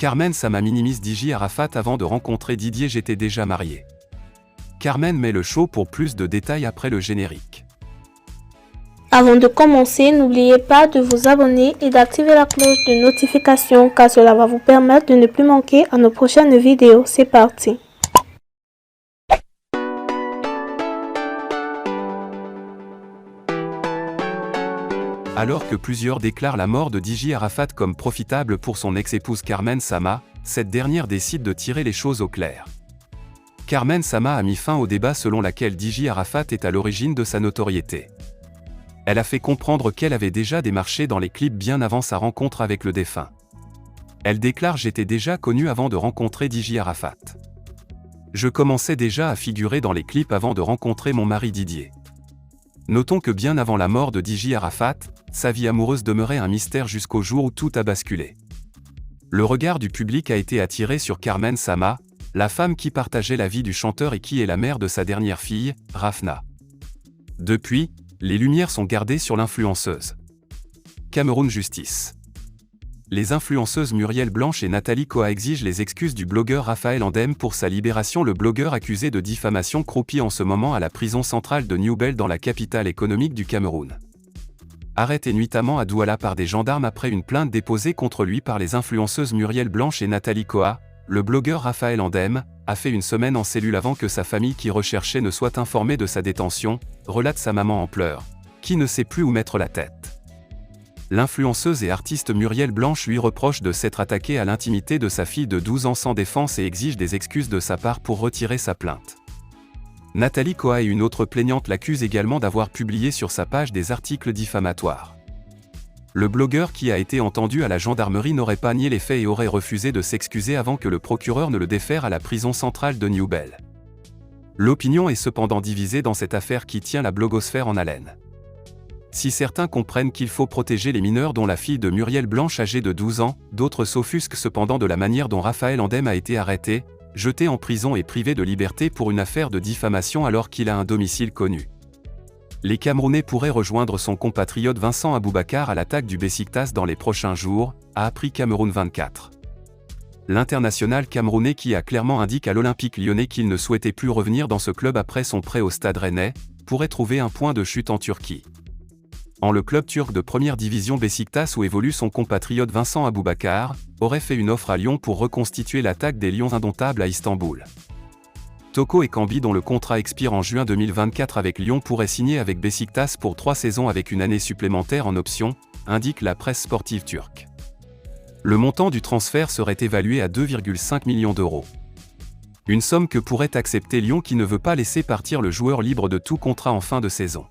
Carmen Sama minimise Diji Arafat avant de rencontrer Didier. J'étais déjà marié. Carmen met le show pour plus de détails après le générique. Avant de commencer, n'oubliez pas de vous abonner et d'activer la cloche de notification car cela va vous permettre de ne plus manquer à nos prochaines vidéos. C'est parti! Alors que plusieurs déclarent la mort de Diji Arafat comme profitable pour son ex-épouse Carmen Sama, cette dernière décide de tirer les choses au clair. Carmen Sama a mis fin au débat selon lequel Diji Arafat est à l'origine de sa notoriété. Elle a fait comprendre qu'elle avait déjà démarché dans les clips bien avant sa rencontre avec le défunt. Elle déclare « J'étais déjà connue avant de rencontrer Diji Arafat. Je commençais déjà à figurer dans les clips avant de rencontrer mon mari Didier. » Notons que bien avant la mort de Diji Arafat, sa vie amoureuse demeurait un mystère jusqu'au jour où tout a basculé. Le regard du public a été attiré sur Carmen Sama, la femme qui partageait la vie du chanteur et qui est la mère de sa dernière fille, Rafna. Depuis, les lumières sont gardées sur l'influenceuse. Cameroun Justice. Les influenceuses Muriel Blanche et Nathalie Koa exigent les excuses du blogueur Raphaël Andem pour sa libération. Le blogueur accusé de diffamation croupit en ce moment à la prison centrale de Newbel dans la capitale économique du Cameroun. Arrêté nuitamment à Douala par des gendarmes après une plainte déposée contre lui par les influenceuses Muriel Blanche et Nathalie Koa, le blogueur Raphaël Andem a fait une semaine en cellule avant que sa famille qui recherchait ne soit informée de sa détention, relate sa maman en pleurs, qui ne sait plus où mettre la tête. L'influenceuse et artiste Muriel Blanche lui reproche de s'être attaquée à l'intimité de sa fille de 12 ans sans défense et exige des excuses de sa part pour retirer sa plainte. Nathalie Koa et une autre plaignante l'accusent également d'avoir publié sur sa page des articles diffamatoires. Le blogueur qui a été entendu à la gendarmerie n'aurait pas nié les faits et aurait refusé de s'excuser avant que le procureur ne le défère à la prison centrale de Newbel. L'opinion est cependant divisée dans cette affaire qui tient la blogosphère en haleine. Si certains comprennent qu'il faut protéger les mineurs dont la fille de Muriel Blanche âgée de 12 ans, d'autres s'offusquent cependant de la manière dont Raphaël Andem a été arrêté, jeté en prison et privé de liberté pour une affaire de diffamation alors qu'il a un domicile connu. Les Camerounais pourraient rejoindre son compatriote Vincent Aboubakar à l'attaque du Besiktas dans les prochains jours, a appris Cameroun 24. L'international camerounais qui a clairement indiqué à l'Olympique lyonnais qu'il ne souhaitait plus revenir dans ce club après son prêt au Stade Rennais, pourrait trouver un point de chute en Turquie. En le club turc de première division Besiktas où évolue son compatriote Vincent Aboubakar, aurait fait une offre à Lyon pour reconstituer l'attaque des Lions indomptables à Istanbul. Toko Ekambi dont le contrat expire en juin 2024 avec Lyon pourrait signer avec Besiktas pour 3 saisons avec une année supplémentaire en option, indique la presse sportive turque. Le montant du transfert serait évalué à 2,5 millions d'euros. Une somme que pourrait accepter Lyon qui ne veut pas laisser partir le joueur libre de tout contrat en fin de saison.